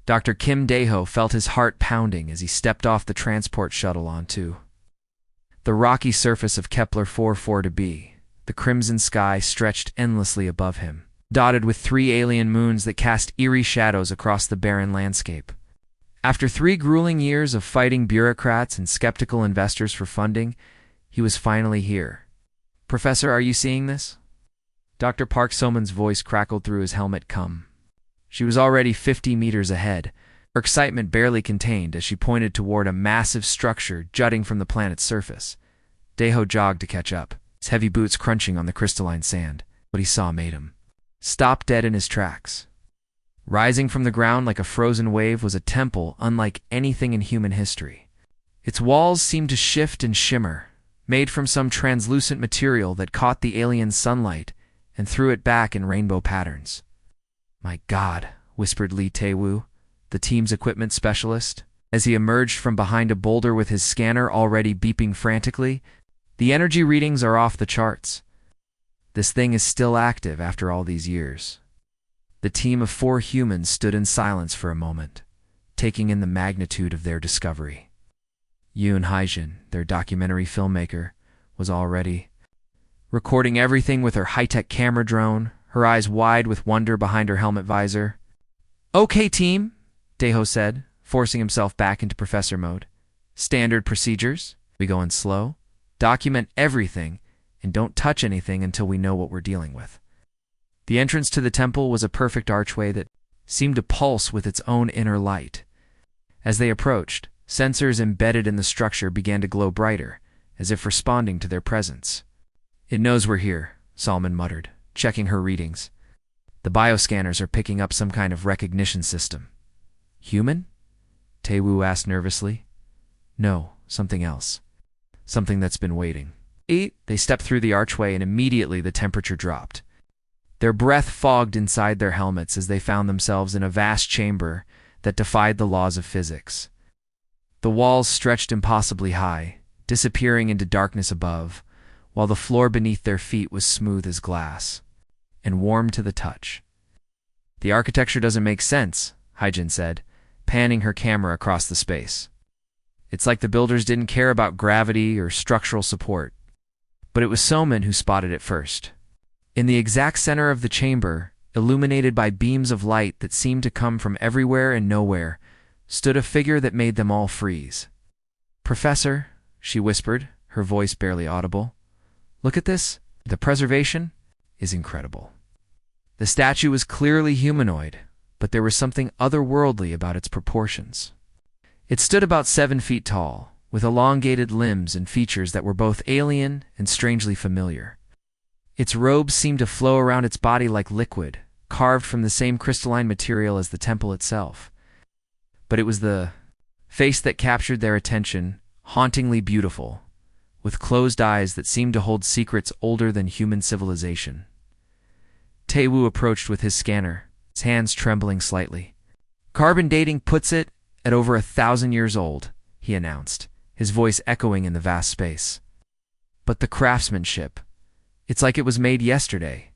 Dr. Kim Daeho felt his heart pounding as he stepped off the transport shuttle onto the rocky surface of Kepler 44b. The crimson sky stretched endlessly above him, dotted with 3 alien moons that cast eerie shadows across the barren landscape. After 3 grueling years of fighting bureaucrats and skeptical investors for funding, he was finally here. "Professor, are you seeing this?" Dr. Park Soman's voice crackled through his helmet cum. She was already 50 meters ahead, her excitement barely contained as she pointed toward a massive structure jutting from the planet's surface. Daeho jogged to catch up, his heavy boots crunching on the crystalline sand. What he saw made him stop dead in his tracks. Rising from the ground like a frozen wave was a temple unlike anything in human history. Its walls seemed to shift and shimmer, made from some translucent material that caught the alien sunlight and threw it back in rainbow patterns. "My God," whispered Lee Tae-woo, the team's equipment specialist, as he emerged from behind a boulder with his scanner already beeping frantically. "The energy readings are off the charts. This thing is still active after all these years." The team of 4 humans stood in silence for a moment, taking in the magnitude of their discovery. Yoon Haejin, their documentary filmmaker, was already recording everything with her high-tech camera drone, her eyes wide with wonder behind her helmet visor. "Okay, team," Daeho said, forcing himself back into professor mode. "Standard procedures. We go in slow, document everything, and don't touch anything until we know what we're dealing with." The entrance to the temple was a perfect archway that seemed to pulse with its own inner light. As they approached, sensors embedded in the structure began to glow brighter, as if responding to their presence. "It knows we're here," Salman muttered, checking her readings. "The bioscanners are picking up some kind of recognition system." "Human?" Tae-woo asked nervously. "No, something else. Something that's been waiting." They stepped through the archway and immediately the temperature dropped. Their breath fogged inside their helmets as they found themselves in a vast chamber that defied the laws of physics. The walls stretched impossibly high, disappearing into darkness above, while the floor beneath their feet was smooth as glass and warm to the touch. "The architecture doesn't make sense," Haejin said, panning her camera across the space. "It's like the builders didn't care about gravity or structural support." But it was Soman who spotted it first. In the exact center of the chamber, illuminated by beams of light that seemed to come from everywhere and nowhere, stood a figure that made them all freeze. "Professor," she whispered, her voice barely audible, "look at this. The preservation is incredible." The statue was clearly humanoid, but there was something otherworldly about its proportions. It stood about 7 feet tall, with elongated limbs and features that were both alien and strangely familiar. Its robes seemed to flow around its body like liquid, carved from the same crystalline material as the temple itself. But it was the face that captured their attention, hauntingly beautiful, with closed eyes that seemed to hold secrets older than human civilization. Tae-woo approached with his scanner, his hands trembling slightly. "Carbon dating puts it at over 1,000 years old," he announced, his voice echoing in the vast space. "But the craftsmanship, it's like it was made yesterday.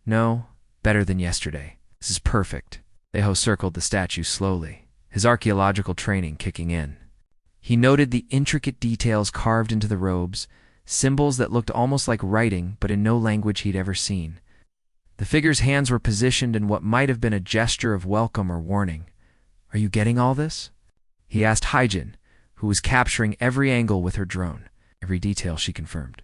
No, better than yesterday. This is perfect." Daeho circled the statue slowly, his archaeological training kicking in. He noted the intricate details carved into the robes, symbols that looked almost like writing but in no language he'd ever seen. The figure's hands were positioned in what might have been a gesture of welcome or warning. "Are you getting all this?" he asked Haejin, who was capturing every angle with her drone. Every detail, she confirmed.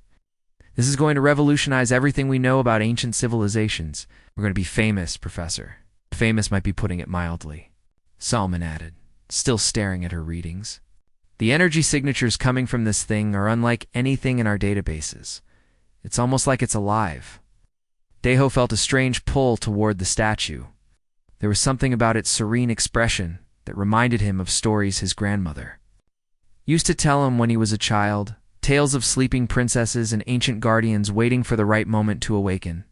"This is going to revolutionize everything we know about ancient civilizations. We're going to be famous, Professor." "Famous might be putting it mildly," Salman added, still staring at her readings. "The energy signatures coming from this thing are unlike anything in our databases. It's almost like it's alive." Daeho felt a strange pull toward the statue. There was something about its serene expression that reminded him of stories his grandmother used to tell him when he was a child, tales of sleeping princesses and ancient guardians waiting for the right moment to awaken.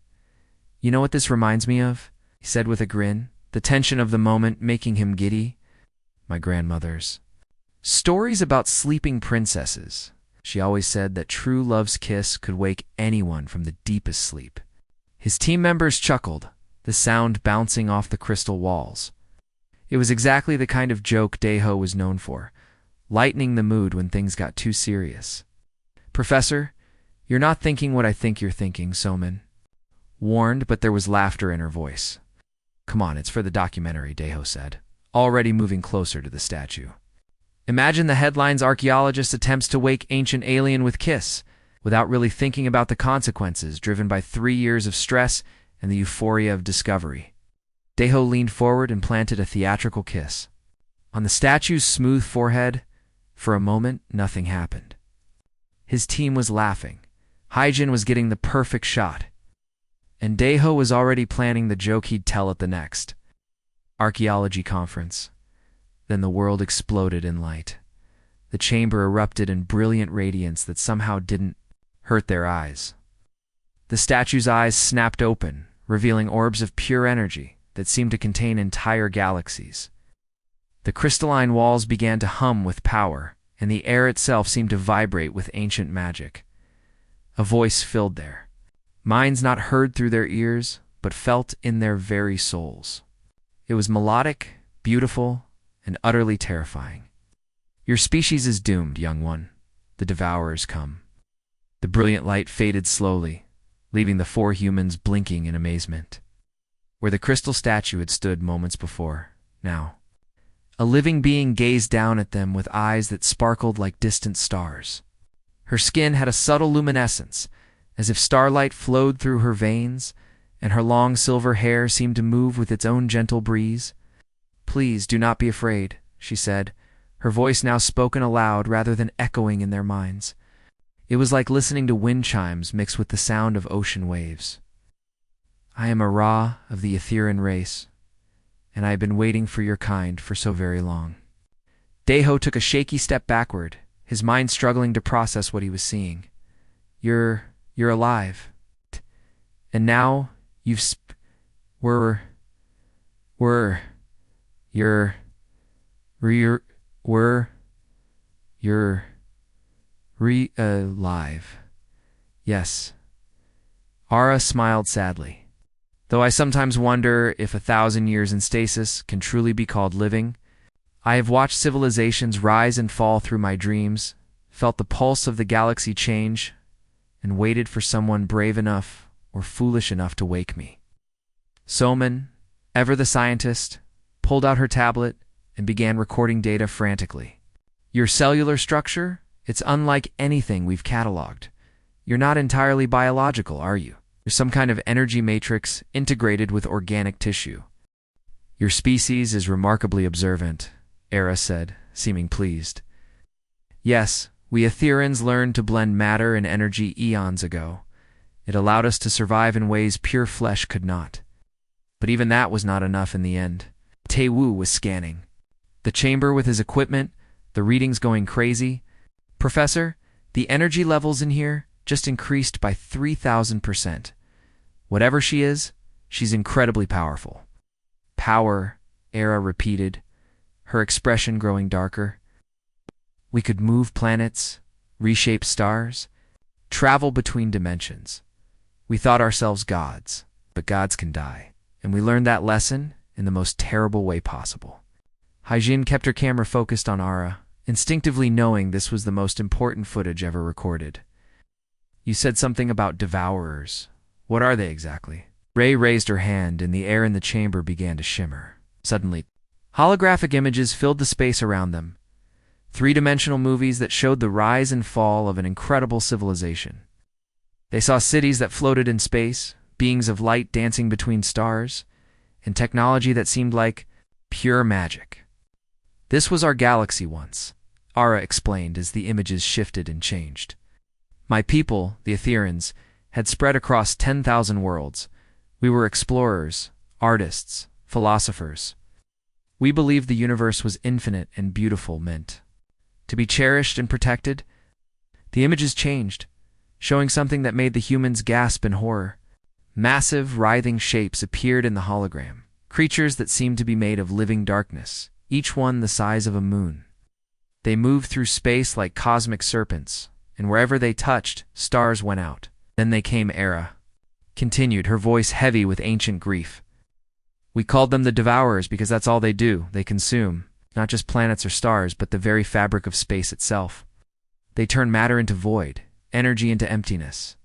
"You know what this reminds me of?" he said with a grin, the tension of the moment making him giddy. "My grandmother's stories about sleeping princesses. She always said that true love's kiss could wake anyone from the deepest sleep." His team members chuckled, the sound bouncing off the crystal walls. It was exactly the kind of joke Daiho was known for, lightening the mood when things got too serious. Professor, you're not thinking what I think you're thinking, Soman warned, but there was laughter in her voice. Come on, it's for the documentary, Daiho said, already moving closer to the statue. Imagine the headlines: archaeologist attempts to wake ancient alien with kiss, without really thinking about the consequences, driven by 3 years of stress and the euphoria of discovery. Daiho leaned forward and planted a theatrical kiss. On the statue's smooth forehead, for a moment, nothing happened. His team was laughing. Hyjin was getting the perfect shot. And Daiho was already planning the joke he'd tell at the next archaeology conference. Then the world exploded in light. The chamber erupted in brilliant radiance that somehow didn't hurt their eyes. The statue's eyes snapped open, revealing orbs of pure energy that seemed to contain entire galaxies. The crystalline walls began to hum with power, and the air itself seemed to vibrate with ancient magic. A voice filled there. Minds not heard through their ears, but felt in their very souls. It was melodic, beautiful, and utterly terrifying. Your species is doomed, young one. The devourers come. The brilliant light faded slowly, leaving the 4 humans blinking in amazement. Where the crystal statue had stood moments before, now, a living being gazed down at them with eyes that sparkled like distant stars. Her skin had a subtle luminescence, as if starlight flowed through her veins, and her long silver hair seemed to move with its own gentle breeze. Please do not be afraid, she said, her voice now spoken aloud rather than echoing in their minds. It was like listening to wind chimes mixed with the sound of ocean waves. I am a Ra of the Etherean race, and I have been waiting for your kind for so very long. Daiho took a shaky step backward, his mind struggling to process what he was seeing. You're alive. And now you've you're alive. Yes. Ara smiled sadly. Though I sometimes wonder if 1,000 years in stasis can truly be called living, I have watched civilizations rise and fall through my dreams, felt the pulse of the galaxy change, and waited for someone brave enough or foolish enough to wake me. Soman, ever the scientist, pulled out her tablet and began recording data frantically. Your cellular structure? It's unlike anything we've cataloged. You're not entirely biological, are you? You're some kind of energy matrix integrated with organic tissue. Your species is remarkably observant, Era said, seeming pleased. Yes, we Ethereans learned to blend matter and energy eons ago. It allowed us to survive in ways pure flesh could not. But even that was not enough in the end. Taewoo was scanning the chamber with his equipment, the readings going crazy. Professor, the energy levels in here just increased by 3,000%. Whatever she is, she's incredibly powerful. Power, Era repeated, her expression growing darker. We could move planets, reshape stars, travel between dimensions. We thought ourselves gods, but gods can die. And we learned that lesson in the most terrible way possible. Hyjin kept her camera focused on Ara, instinctively knowing this was the most important footage ever recorded. You said something about devourers. What are they exactly? Ray raised her hand, and the air in the chamber began to shimmer. Suddenly, holographic images filled the space around them. 3-dimensional movies that showed the rise and fall of an incredible civilization. They saw cities that floated in space, beings of light dancing between stars, and technology that seemed like pure magic. This was our galaxy once, Ara explained as the images shifted and changed. My people, the Ethereans, had spread across 10,000 worlds. We were explorers, artists, philosophers. We believed the universe was infinite and beautiful, meant to be cherished and protected. The images changed, showing something that made the humans gasp in horror. Massive, writhing shapes appeared in the hologram, creatures that seemed to be made of living darkness, each one the size of a moon. They moved through space like cosmic serpents, and wherever they touched, stars went out. Then they came Era, continued, her voice heavy with ancient grief. We called them the Devourers because that's all they do. They consume, not just planets or stars, but the very fabric of space itself. They turn matter into void, energy into emptiness.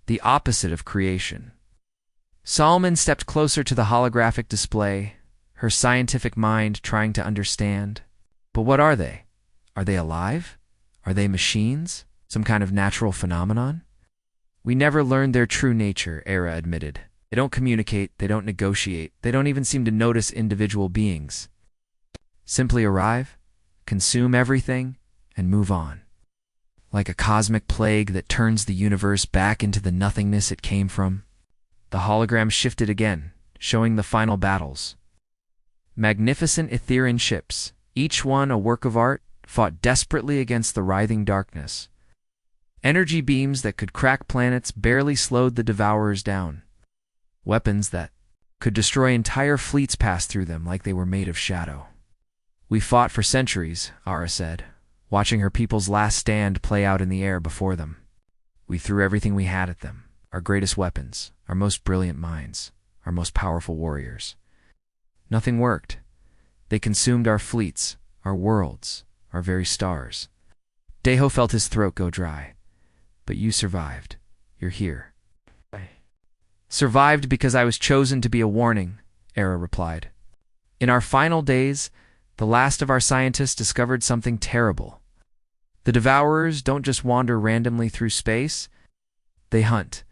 The opposite of creation. Solomon stepped closer to the holographic display, her scientific mind trying to understand. But what are they? Are they alive? Are they machines? Some kind of natural phenomenon? We never learned their true nature, Era admitted. They don't communicate, they don't negotiate, they don't even seem to notice individual beings. Simply arrive, consume everything, and move on. Like a cosmic plague that turns the universe back into the nothingness it came from. The hologram shifted again, showing the final battles. Magnificent Etherean ships, each one a work of art, fought desperately against the writhing darkness. Energy beams that could crack planets barely slowed the Devourers down. Weapons that could destroy entire fleets passed through them like they were made of shadow. We fought for centuries, Ara said, watching her people's last stand play out in the air before them. We threw everything we had at them, our greatest weapons, our most brilliant minds, our most powerful warriors. Nothing worked. They consumed our fleets, our worlds, our very stars. Deho felt his throat go dry. But you survived. You're here. Survived because I was chosen to be a warning, Era replied. In our final days, the last of our scientists discovered something terrible. The Devourers don't just wander randomly through space. They hunt.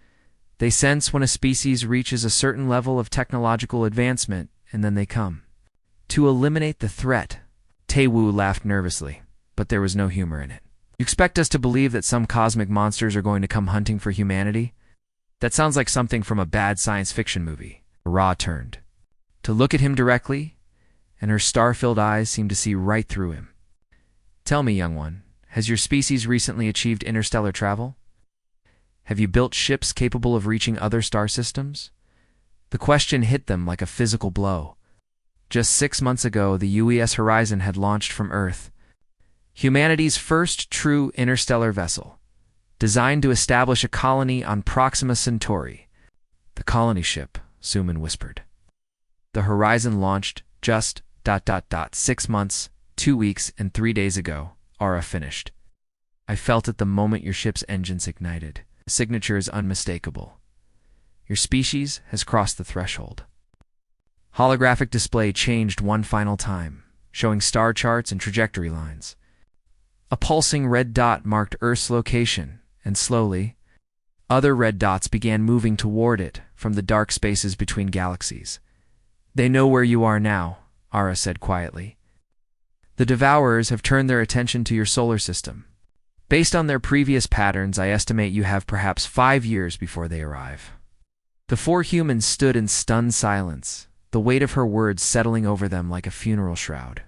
They sense when a species reaches a certain level of technological advancement, and then they come. To eliminate the threat. Taewoo laughed nervously, but there was no humor in it. You expect us to believe that some cosmic monsters are going to come hunting for humanity? That sounds like something from a bad science fiction movie. Ra turned to look at him directly, and her star-filled eyes seemed to see right through him. Tell me, young one, has your species recently achieved interstellar travel? Have you built ships capable of reaching other star systems? The question hit them like a physical blow. Just 6 months ago, the UES Horizon had launched from Earth. Humanity's first true interstellar vessel, designed to establish a colony on Proxima Centauri. The colony ship, Suman whispered. The Horizon launched just ... 6 months, 2 weeks, and 3 days ago, Ara finished. I felt it the moment your ship's engines ignited. The signature is unmistakable. Your species has crossed the threshold. Holographic display changed one final time, showing star charts and trajectory lines. A pulsing red dot marked Earth's location, and slowly, other red dots began moving toward it from the dark spaces between galaxies. They know where you are now, Ara said quietly. The Devourers have turned their attention to your solar system. Based on their previous patterns, I estimate you have perhaps 5 years before they arrive. The 4 humans stood in stunned silence, the weight of her words settling over them like a funeral shroud.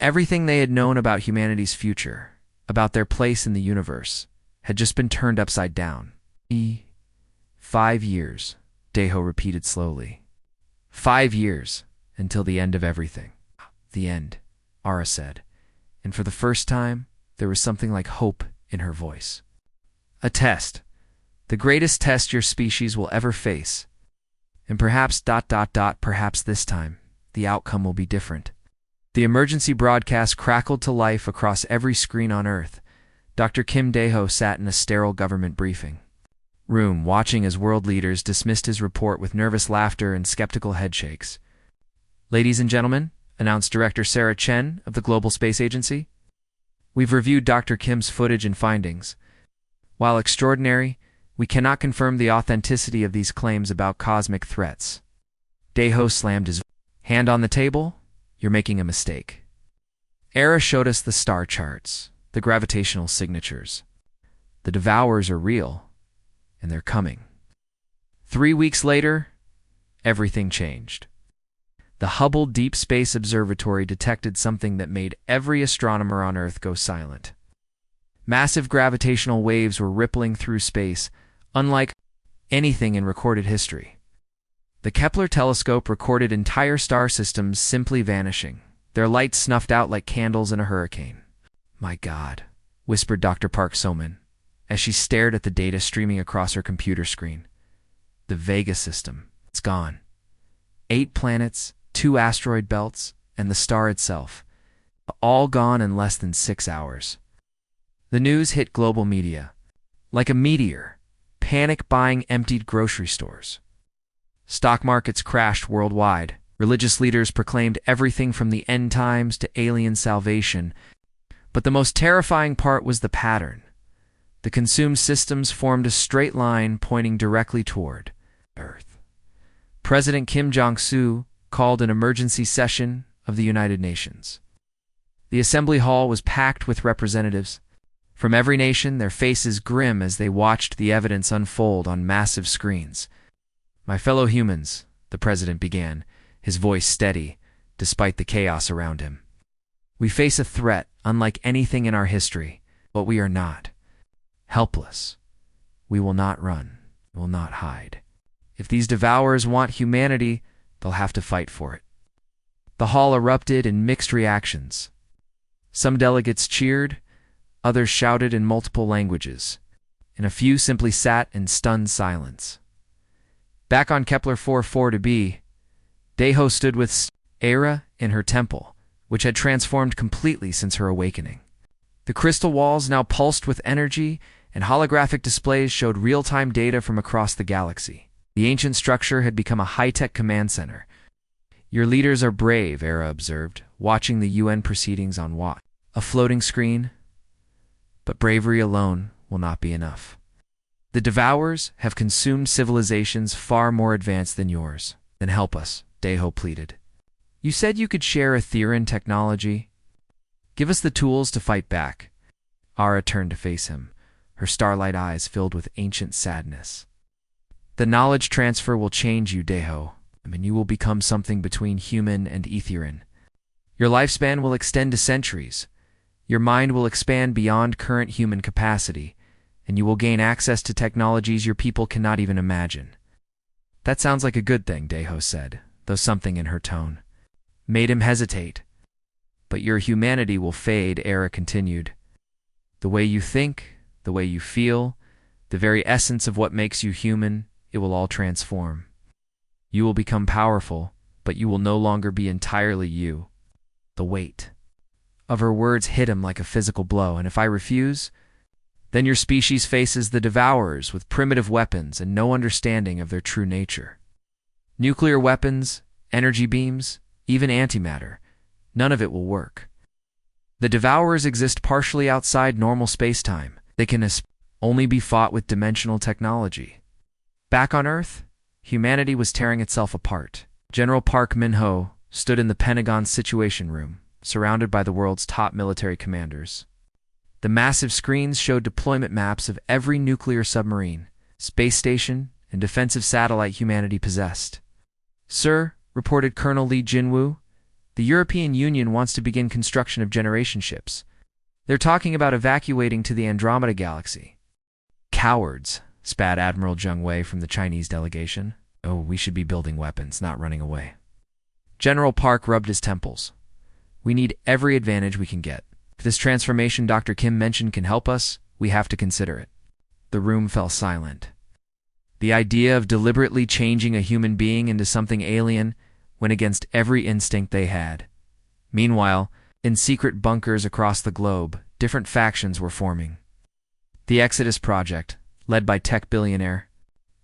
Everything they had known about humanity's future, about their place in the universe, had just been turned upside down. 5 years, Deho repeated slowly. 5 years, until the end of everything. The end, Ara said, and for the first time, there was something like hope in her voice. A test. The greatest test your species will ever face. And perhaps ... perhaps this time, the outcome will be different. The emergency broadcast crackled to life across every screen on Earth. Dr. Kim Deho sat in a sterile government briefing room, watching as world leaders dismissed his report with nervous laughter and skeptical headshakes. Ladies and gentlemen, announced Director Sarah Chen of the Global Space Agency, we've reviewed Dr. Kim's footage and findings. While extraordinary, we cannot confirm the authenticity of these claims about cosmic threats. Deho slammed his hand on the table. You're making a mistake. Era showed us the star charts, the gravitational signatures. The Devourers are real, and they're coming. 3 weeks later, everything changed. The Hubble Deep Space Observatory detected something that made every astronomer on Earth go silent. Massive gravitational waves were rippling through space, unlike anything in recorded history. The Kepler telescope recorded entire star systems simply vanishing, their lights snuffed out like candles in a hurricane. My God, whispered Dr. Park Soman, as she stared at the data streaming across her computer screen. The Vega system, it's gone. 8 planets, 2 asteroid belts, and the star itself, all gone in less than 6 hours. The news hit global media. Like a meteor, panic buying emptied grocery stores. Stock markets crashed worldwide. Religious leaders proclaimed everything from the end times to alien salvation. But the most terrifying part was the pattern. The consumed systems formed a straight line pointing directly toward Earth. President Kim Jong-un called an emergency session of the United Nations. The assembly hall was packed with representatives from every nation, their faces grim as they watched the evidence unfold on massive screens. "My fellow humans," the president began, his voice steady, despite the chaos around him. "We face a threat unlike anything in our history, but we are not helpless. We will not run, we will not hide. If these devourers want humanity, they'll have to fight for it." The hall erupted in mixed reactions. Some delegates cheered, others shouted in multiple languages, and a few simply sat in stunned silence. Back on Kepler 4-4b, Deho stood with Era in her temple, which had transformed completely since her awakening. The crystal walls now pulsed with energy, and holographic displays showed real-time data from across the galaxy. The ancient structure had become a high-tech command center. "Your leaders are brave," Era observed, watching the UN proceedings on a floating screen. "But bravery alone will not be enough. The devourers have consumed civilizations far more advanced than yours. Then help us," Deho pleaded. "You said you could share Etherean technology. Give us the tools to fight back." Ara turned to face him, her starlight eyes filled with ancient sadness. "The knowledge transfer will change you, Deho. You will become something between human and Etherean. Your lifespan will extend to centuries. Your mind will expand beyond current human capacity, and you will gain access to technologies your people cannot even imagine." "That sounds like a good thing," Deho said, though something in her tone made him hesitate. "But your humanity will fade," Era continued. "The way you think, the way you feel, the very essence of what makes you human, it will all transform. You will become powerful, but you will no longer be entirely you." The weight of her words hit him like a physical blow. "And if I refuse, then your species faces the devourers with primitive weapons and no understanding of their true nature. Nuclear weapons, energy beams, even antimatter, none of it will work. The devourers exist partially outside normal space-time. They can only be fought with dimensional technology." Back on Earth, humanity was tearing itself apart. General Park Min-ho stood in the Pentagon's Situation Room, surrounded by the world's top military commanders. The massive screens showed deployment maps of every nuclear submarine, space station, and defensive satellite humanity possessed. "Sir," reported Colonel Lee Jinwoo, "the European Union wants to begin construction of generation ships. They're talking about evacuating to the Andromeda Galaxy." "Cowards," spat Admiral Zheng Wei from the Chinese delegation. "Oh, we should be building weapons, not running away." General Park rubbed his temples. "We need every advantage we can get. If this transformation Dr. Kim mentioned can help us, we have to consider it." The room fell silent. The idea of deliberately changing a human being into something alien went against every instinct they had. Meanwhile, in secret bunkers across the globe, different factions were forming. The Exodus Project, led by tech billionaire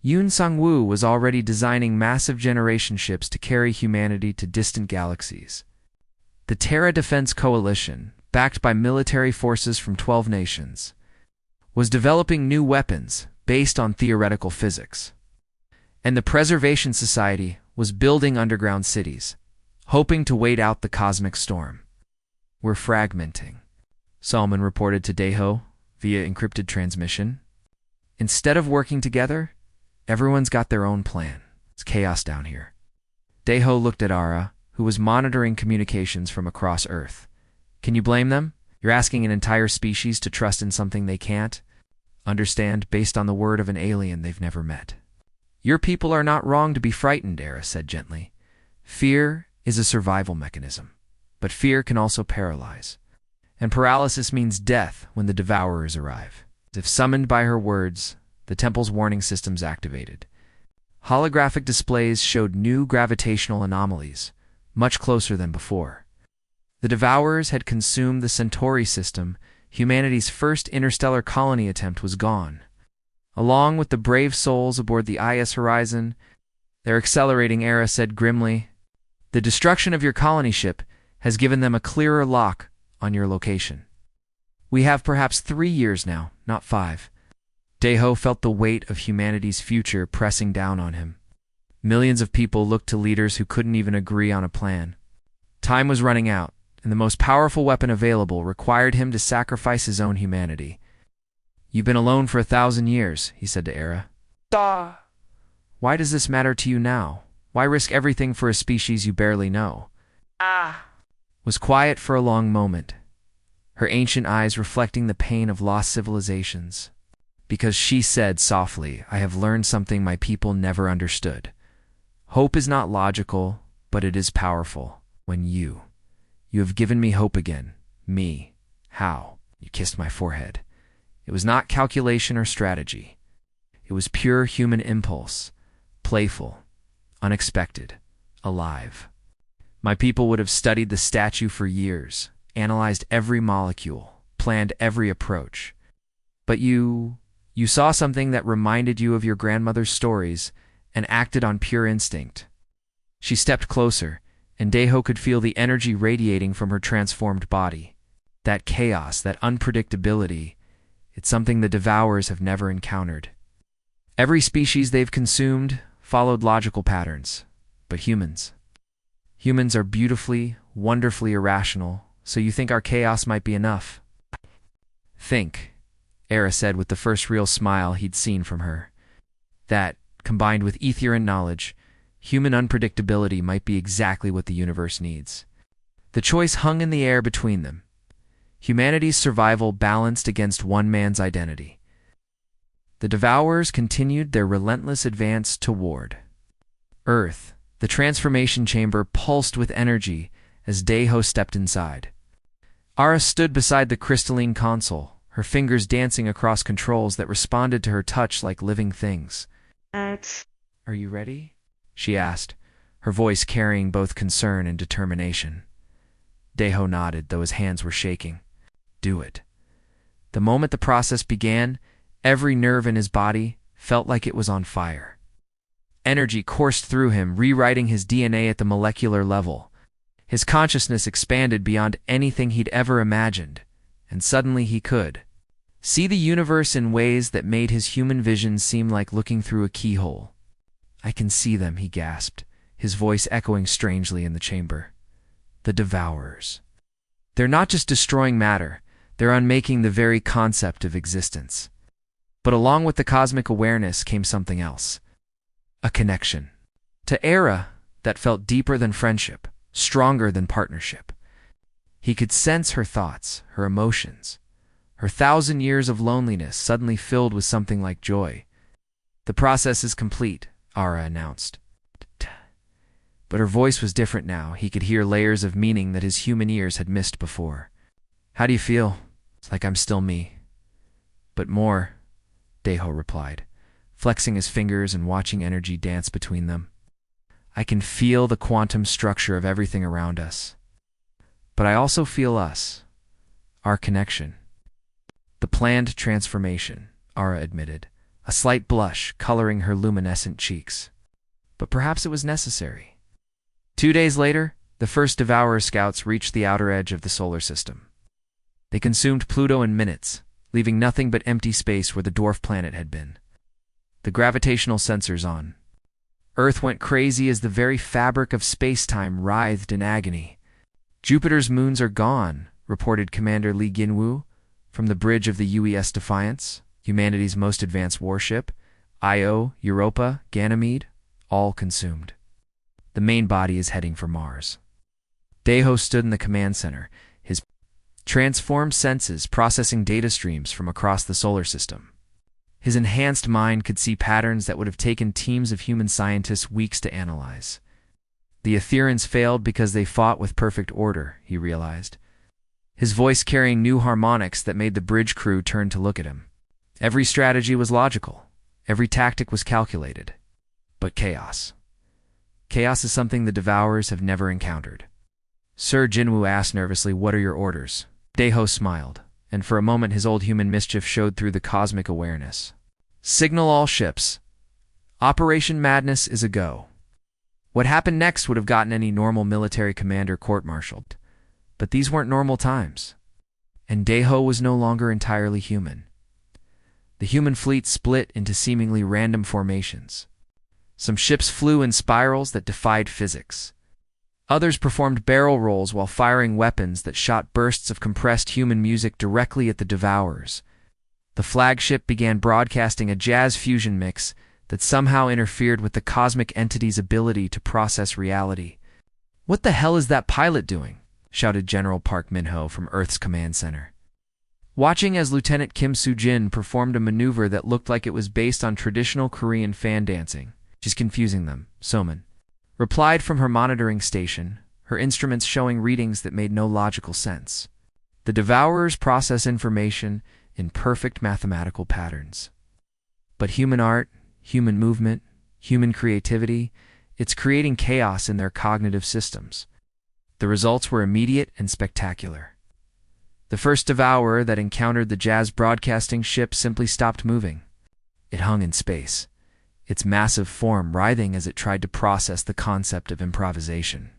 Yoon Sang-woo, was already designing massive generation ships to carry humanity to distant galaxies. The Terra Defense Coalition, backed by military forces from 12 nations, was developing new weapons based on theoretical physics. And the Preservation Society was building underground cities, hoping to wait out the cosmic storm. "We're fragmenting," Salman reported to Deho via encrypted transmission. "Instead of working together, everyone's got their own plan. It's chaos down here." Deho looked at Ara, who was monitoring communications from across Earth. "Can you blame them? You're asking an entire species to trust in something they can't understand based on the word of an alien they've never met." "Your people are not wrong to be frightened," Era said gently. "Fear is a survival mechanism, but fear can also paralyze. And paralysis means death when the devourers arrive." As if summoned by her words, the temple's warning systems activated. Holographic displays showed new gravitational anomalies, much closer than before. The Devourers had consumed the Centauri system. Humanity's first interstellar colony attempt was gone. Along with the brave souls aboard the IS Horizon, their accelerating era said grimly, "The destruction of your colony ship has given them a clearer lock on your location. We have perhaps 3 years now, not 5. Deho felt the weight of humanity's future pressing down on him. Millions of people looked to leaders who couldn't even agree on a plan. Time was running out, and the most powerful weapon available required him to sacrifice his own humanity. "You've been alone for 1,000 years, he said to Era. Why does this matter to you now? Why risk everything for a species you barely know?" Was quiet for a long moment, her ancient eyes reflecting the pain of lost civilizations. Because she said softly, "I have learned something my people never understood. Hope is not logical, but it is powerful. When you have given me hope again. Me. How?" You kissed my forehead. "It was not calculation or strategy. It was pure human impulse, playful, unexpected, alive. My people would have studied the statue for years, analyzed every molecule, planned every approach. But you saw something that reminded you of your grandmother's stories and acted on pure instinct." She stepped closer, and Deho could feel the energy radiating from her transformed body. That chaos, that unpredictability, it's something the Devourers have never encountered. Every species they've consumed followed logical patterns, but humans are beautifully, wonderfully irrational, so you think our chaos might be enough? "Think," Era said with the first real smile he'd seen from her. "That, combined with etherian knowledge, human unpredictability might be exactly what the universe needs." The choice hung in the air between them. Humanity's survival balanced against one man's identity. The Devourers continued their relentless advance toward Earth. The transformation chamber pulsed with energy as Deho stepped inside. Ara stood beside the crystalline console, her fingers dancing across controls that responded to her touch like living things. "Are you ready?" she asked, her voice carrying both concern and determination. Deho nodded, though his hands were shaking. "Do it." The moment the process began, every nerve in his body felt like it was on fire. Energy coursed through him, rewriting his DNA at the molecular level. His consciousness expanded beyond anything he'd ever imagined, and suddenly he could see the universe in ways that made his human vision seem like looking through a keyhole. "I can see them," he gasped, his voice echoing strangely in the chamber. "The Devourers. They're not just destroying matter, they're unmaking the very concept of existence." But along with the cosmic awareness came something else. A connection. To Era, that felt deeper than friendship, stronger than partnership. He could sense her thoughts, her emotions. Her 1,000 years of loneliness suddenly filled with something like joy. "The process is complete," Ara announced. But her voice was different now. He could hear layers of meaning that his human ears had missed before. "How do you feel?" "It's like I'm still me." "But more," Deho replied, flexing his fingers and watching energy dance between them. "I can feel the quantum structure of everything around us. But I also feel us, our connection." "The planned transformation," Ara admitted, a slight blush coloring her luminescent cheeks. "But perhaps it was necessary." 2 days later, the first Devourer scouts reached the outer edge of the solar system. They consumed Pluto in minutes, leaving nothing but empty space where the dwarf planet had been. The gravitational sensors on. Earth went crazy as the very fabric of space-time writhed in agony. "Jupiter's moons are gone," reported Commander Li Ginwu from the bridge of the UES Defiance, humanity's most advanced warship. Io, Europa, Ganymede, all consumed. The main body is heading for Mars. Deho stood in the command center, his transformed senses processing data streams from across the solar system. His enhanced mind could see patterns that would have taken teams of human scientists weeks to analyze. The Etherians failed because they fought with perfect order, he realized, his voice carrying new harmonics that made the bridge crew turn to look at him. Every strategy was logical. Every tactic was calculated. but chaos. Chaos is something the Devourers have never encountered. Sir Jinwoo asked nervously, "What are your orders?" Daeho smiled, and for a moment his old human mischief showed through the cosmic awareness. "Signal all ships. Operation Madness is a go." What happened next would have gotten any normal military commander court-martialed. But these weren't normal times. And Daeho was no longer entirely human. The human fleet split into seemingly random formations. Some ships flew in spirals that defied physics. Others performed barrel rolls while firing weapons that shot bursts of compressed human music directly at the Devourers. The flagship began broadcasting a jazz fusion mix that somehow interfered with the cosmic entity's ability to process reality. "What the hell is that pilot doing?" shouted General Park Min-ho from Earth's command center. Watching as Lieutenant Kim Soo-jin performed a maneuver that looked like it was based on traditional Korean fan dancing, just confusing them, Soman replied from her monitoring station, her instruments showing readings that made no logical sense. The Devourers process information in perfect mathematical patterns. But human art, human movement, human creativity, it's creating chaos in their cognitive systems. The results were immediate and spectacular. The first Devourer that encountered the jazz broadcasting ship simply stopped moving. It hung in space, its massive form writhing as it tried to process the concept of improvisation.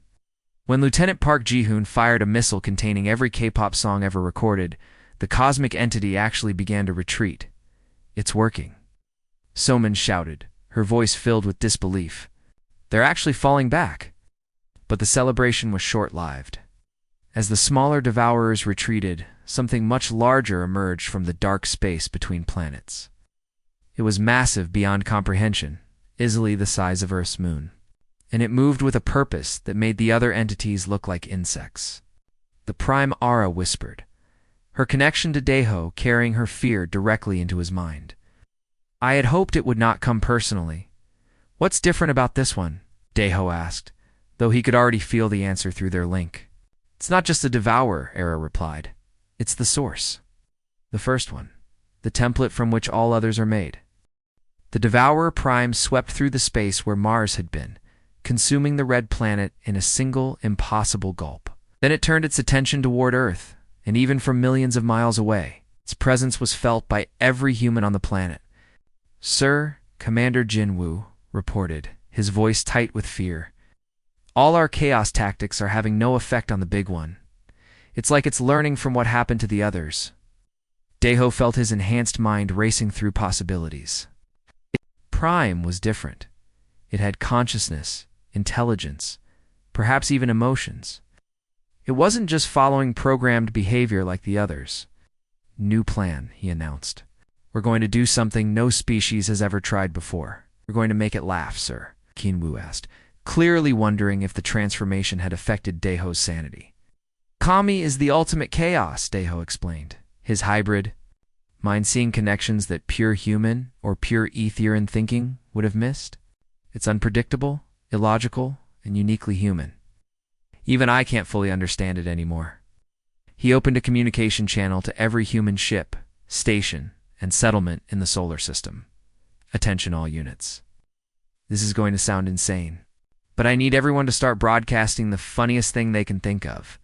When Lieutenant Park Ji-hoon fired a missile containing every K-pop song ever recorded, the cosmic entity actually began to retreat. "It's working," Soman shouted, her voice filled with disbelief. "They're actually falling back." But the celebration was short-lived. As the smaller Devourers retreated, something much larger emerged from the dark space between planets. It was massive beyond comprehension, easily the size of Earth's moon. And it moved with a purpose that made the other entities look like insects. The Prime Aura whispered, her connection to Daeho carrying her fear directly into his mind. "I had hoped it would not come personally. What's different about this one?" Daeho asked, though he could already feel the answer through their link. "It's not just the Devourer," Era replied. "It's the source. The first one. The template from which all others are made." The Devourer Prime swept through the space where Mars had been, consuming the red planet in a single, impossible gulp. Then it turned its attention toward Earth, and even from millions of miles away, its presence was felt by every human on the planet. "Sir, Commander Jinwoo reported, his voice tight with fear. "All our chaos tactics are having no effect on the big one. It's like it's learning from what happened to the others." Daeho felt his enhanced mind racing through possibilities. Prime was different. It had consciousness, intelligence, perhaps even emotions. It wasn't just following programmed behavior like the others. "New plan," he announced. "We're going to do something no species has ever tried before. We're going to make it laugh, sir," Kinwoo asked, clearly wondering if the transformation had affected Daeho's sanity. "Kami is the ultimate chaos," Daeho explained. "His hybrid. Mind seeing connections that pure human or pure Aetherian thinking would have missed? It's unpredictable, illogical, and uniquely human. Even I can't fully understand it anymore." He opened a communication channel to every human ship, station, and settlement in the solar system. "Attention all units. This is going to sound insane, but I need everyone to start broadcasting the funniest thing they can think of.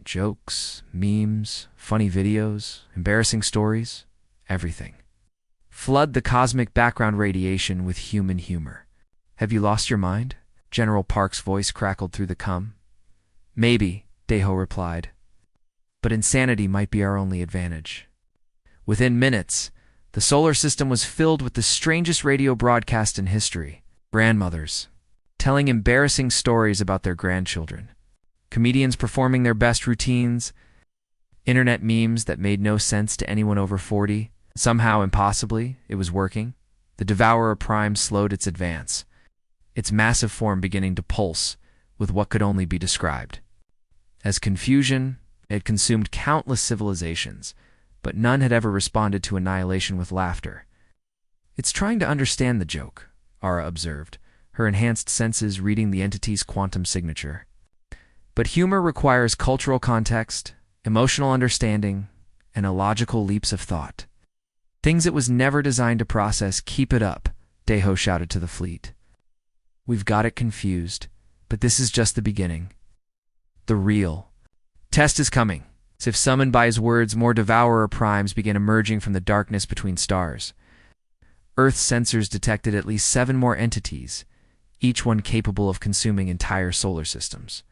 Jokes, memes, funny videos, embarrassing stories, everything. Flood the cosmic background radiation with human humor." "Have you lost your mind?" General Park's voice crackled through the cum. "Maybe," Daeho replied. "But insanity might be our only advantage." Within minutes, the solar system was filled with the strangest radio broadcast in history. Grandmothers telling embarrassing stories about their grandchildren. Comedians performing their best routines. Internet memes that made no sense to anyone over 40. Somehow, impossibly, it was working. The Devourer Prime slowed its advance, its massive form beginning to pulse with what could only be described as confusion. It had consumed countless civilizations, but none had ever responded to annihilation with laughter. "It's trying to understand the joke," Ara observed, her enhanced senses reading the entity's quantum signature. "But humor requires cultural context, emotional understanding, and illogical leaps of thought. Things it was never designed to process. Keep it up," Daeho shouted to the fleet. We've got it confused, but this is just the beginning. The real test is coming. As if summoned by his words, more devourer primes began emerging from the darkness between stars. Earth's sensors detected at least 7 more entities, each one capable of consuming entire solar systems.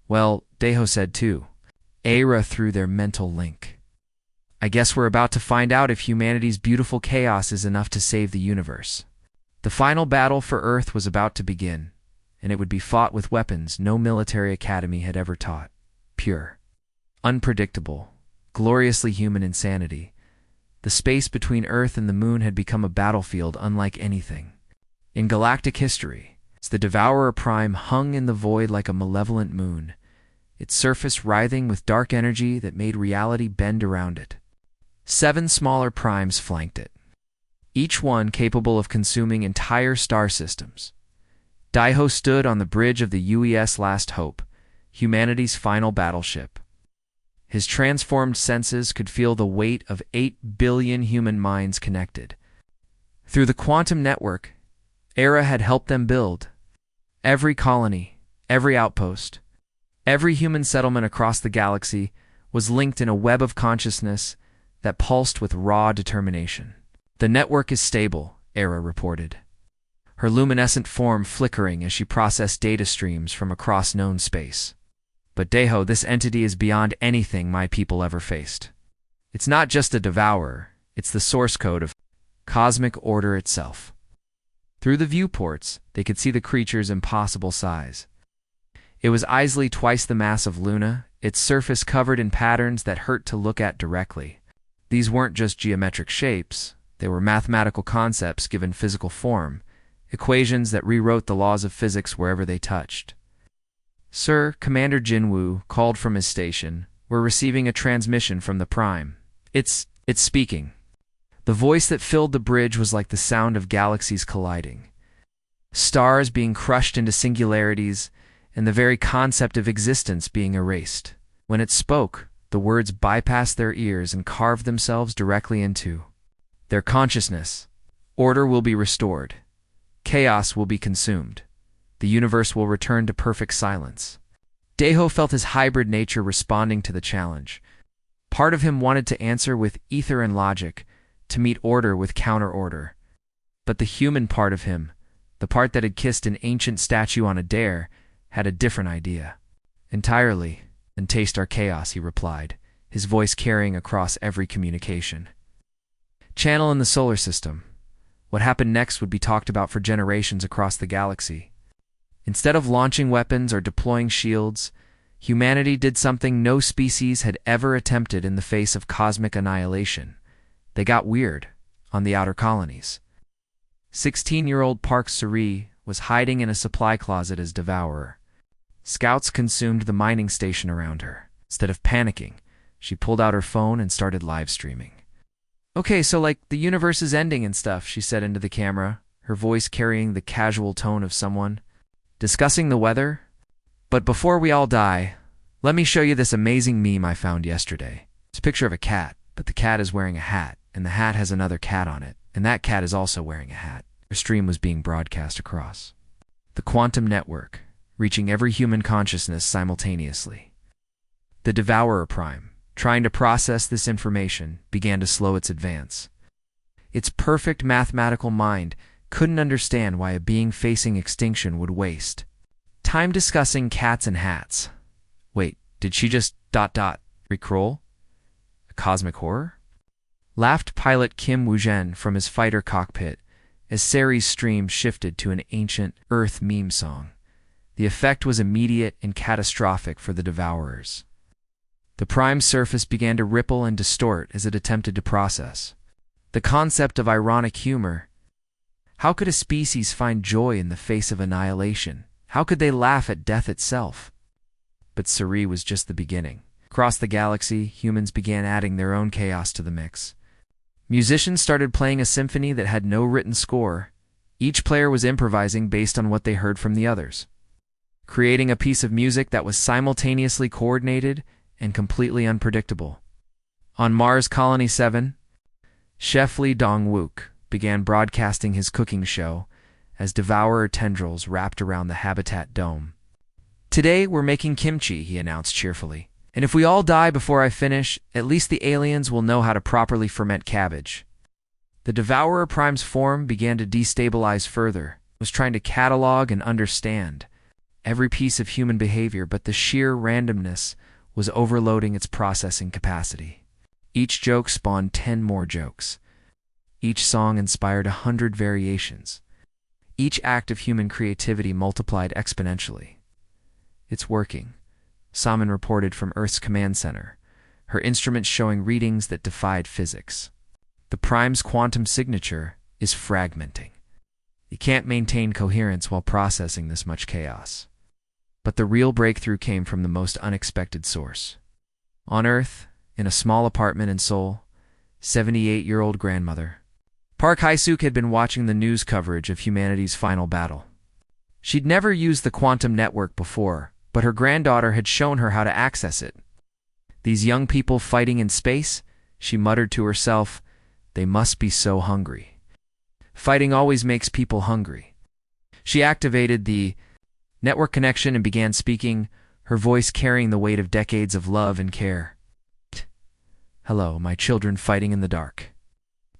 Well, Deho said too. Aira threw their mental link. I guess we're about to find out if humanity's beautiful chaos is enough to save the universe. The final battle for Earth was about to begin, and it would be fought with weapons no military academy had ever taught. Pure, unpredictable, gloriously human insanity. The space between Earth and the Moon had become a battlefield unlike anything in galactic history. As the Devourer Prime hung in the void like a malevolent moon, its surface writhing with dark energy that made reality bend around it. 7 smaller primes flanked it, each one capable of consuming entire star systems. Daiho stood on the bridge of the UES Last Hope, humanity's final battleship. His transformed senses could feel the weight of 8 billion human minds connected. Through the quantum network, Aira had helped them build. Every colony, every outpost, every human settlement across the galaxy was linked in a web of consciousness that pulsed with raw determination. The network is stable, Aira reported, her luminescent form flickering as she processed data streams from across known space. But Deho, this entity is beyond anything my people ever faced. It's not just a devourer, it's the source code of cosmic order itself. Through the viewports, they could see the creature's impossible size. It was easily twice the mass of Luna, its surface covered in patterns that hurt to look at directly. These weren't just geometric shapes, they were mathematical concepts given physical form, equations that rewrote the laws of physics wherever they touched. Sir, Commander Jinwoo called from his station. We're receiving a transmission from the Prime. It's speaking. The voice that filled the bridge was like the sound of galaxies colliding, stars being crushed into singularities, and the very concept of existence being erased. When it spoke, the words bypassed their ears and carved themselves directly into their consciousness. Order will be restored. Chaos will be consumed. The universe will return to perfect silence. Deho felt his hybrid nature responding to the challenge. Part of him wanted to answer with ether and logic, to meet order with counter-order. But the human part of him, the part that had kissed an ancient statue on a dare, had a different idea. Entirely, and taste our chaos, he replied, his voice carrying across every communication. Channel in the solar system. What happened next would be talked about for generations across the galaxy. Instead of launching weapons or deploying shields, humanity did something no species had ever attempted in the face of cosmic annihilation. They got weird on the outer colonies. 16-year-old Park Suri was hiding in a supply closet as devourer. Scouts consumed the mining station around her. Instead of panicking, she pulled out her phone and started live streaming. Okay, so like the universe is ending and stuff, she said into the camera, her voice carrying the casual tone of someone discussing the weather. But before we all die, let me show you this amazing meme I found yesterday. It's a picture of a cat, but the cat is wearing a hat, and the hat has another cat on it, and that cat is also wearing a hat. Her stream was being broadcast across the quantum network, reaching every human consciousness simultaneously. The Devourer Prime, trying to process this information, began to slow its advance. Its perfect mathematical mind couldn't understand why a being facing extinction would waste time discussing cats and hats. Wait, did she just ... Rickroll? A cosmic horror? Laughed pilot Kim Woo-jen from his fighter cockpit as Sari's stream shifted to an ancient Earth meme song. The effect was immediate and catastrophic for the Devourers. The Prime's surface began to ripple and distort as it attempted to process the concept of ironic humor. How could a species find joy in the face of annihilation? How could they laugh at death itself? But Sari was just the beginning. Across the galaxy, humans began adding their own chaos to the mix. Musicians started playing a symphony that had no written score. Each player was improvising based on what they heard from the others, creating a piece of music that was simultaneously coordinated and completely unpredictable. On Mars Colony 7, Chef Lee Dong-wook began broadcasting his cooking show as devourer tendrils wrapped around the habitat dome. "Today we're making kimchi," he announced cheerfully. "And if we all die before I finish, at least the aliens will know how to properly ferment cabbage." The Devourer Prime's form began to destabilize further, was trying to catalog and understand every piece of human behavior, but the sheer randomness was overloading its processing capacity. Each joke spawned 10 more jokes. Each song inspired 100 variations. Each act of human creativity multiplied exponentially. "It's working," Salmon reported from Earth's command center, her instruments showing readings that defied physics. "The Prime's quantum signature is fragmenting. You can't maintain coherence while processing this much chaos." But the real breakthrough came from the most unexpected source. On Earth, in a small apartment in Seoul, 78-year-old grandmother Park Hae-suk had been watching the news coverage of humanity's final battle. She'd never used the quantum network before, but her granddaughter had shown her how to access it. "These young people fighting in space," she muttered to herself, "they must be so hungry. Fighting always makes people hungry." She activated the network connection and began speaking, her voice carrying the weight of decades of love and care. "Hello, my children fighting in the dark.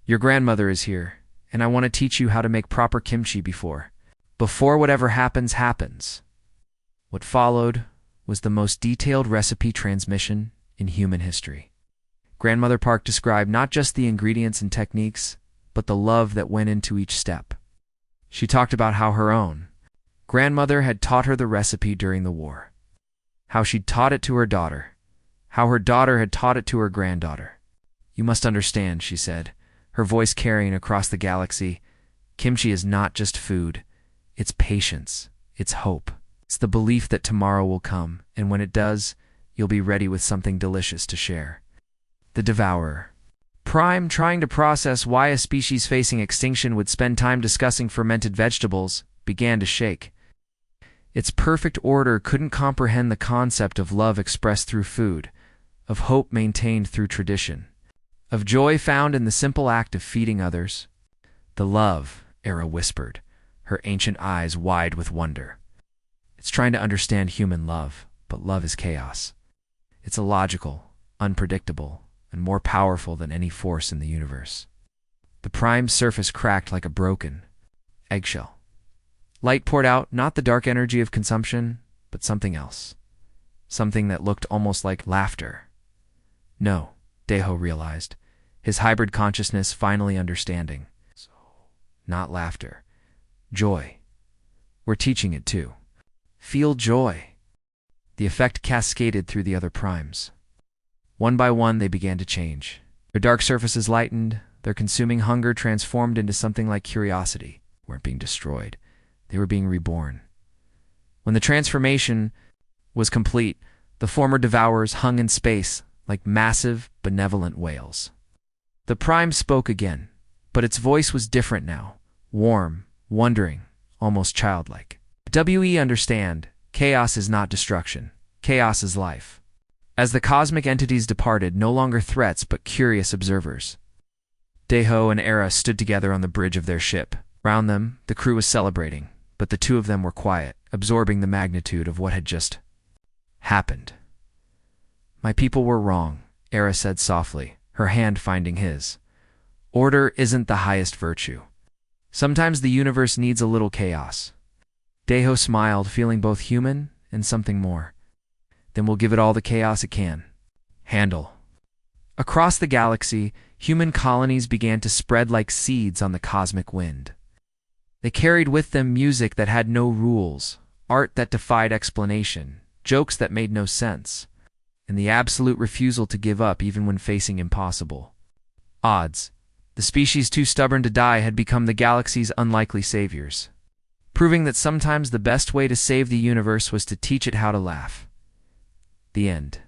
Your grandmother is here, and I want to teach you how to make proper kimchi before whatever happens." What followed was the most detailed recipe transmission in human history. Grandmother Park described not just the ingredients and techniques, but the love that went into each step. She talked about how her own grandmother had taught her the recipe during the war, how she'd taught it to her daughter, how her daughter had taught it to her granddaughter. "You must understand," she said, her voice carrying across the galaxy, "kimchi is not just food. It's patience. It's hope. It's the belief that tomorrow will come, and when it does, you'll be ready with something delicious to share." The Devourer Prime, trying to process why a species facing extinction would spend time discussing fermented vegetables, began to shake. Its perfect order couldn't comprehend the concept of love expressed through food, of hope maintained through tradition, of joy found in the simple act of feeding others. "The love," Era whispered, her ancient eyes wide with wonder. "It's trying to understand human love, but love is chaos. It's illogical, unpredictable, and more powerful than any force in the universe." The Prime's surface cracked like a broken eggshell. Light poured out, not the dark energy of consumption, but something else. Something that looked almost like laughter. No, Daeho realized, his hybrid consciousness finally understanding. Not laughter. Joy. We're teaching it too. Feel joy. The effect cascaded through the other primes. One by one, they began to change. Their dark surfaces lightened, their consuming hunger transformed into something like curiosity. They weren't being destroyed. They were being reborn. When the transformation was complete, the former devourers hung in space like massive, benevolent whales. The Prime spoke again, but its voice was different now, warm, wondering, almost childlike. "We understand, chaos is not destruction. Chaos is life." As the cosmic entities departed, no longer threats but curious observers. Daeho and Era stood together on the bridge of their ship. Round them, the crew was celebrating, but the two of them were quiet, absorbing the magnitude of what had just happened. "My people were wrong," Era said softly, her hand finding his. "Order isn't the highest virtue. Sometimes the universe needs a little chaos." Daeho smiled, feeling both human and something more. "Then we'll give it all the chaos it can handle." Across the galaxy, human colonies began to spread like seeds on the cosmic wind. They carried with them music that had no rules, art that defied explanation, jokes that made no sense, and the absolute refusal to give up even when facing impossible odds. The species too stubborn to die had become the galaxy's unlikely saviors, proving that sometimes the best way to save the universe was to teach it how to laugh. The end.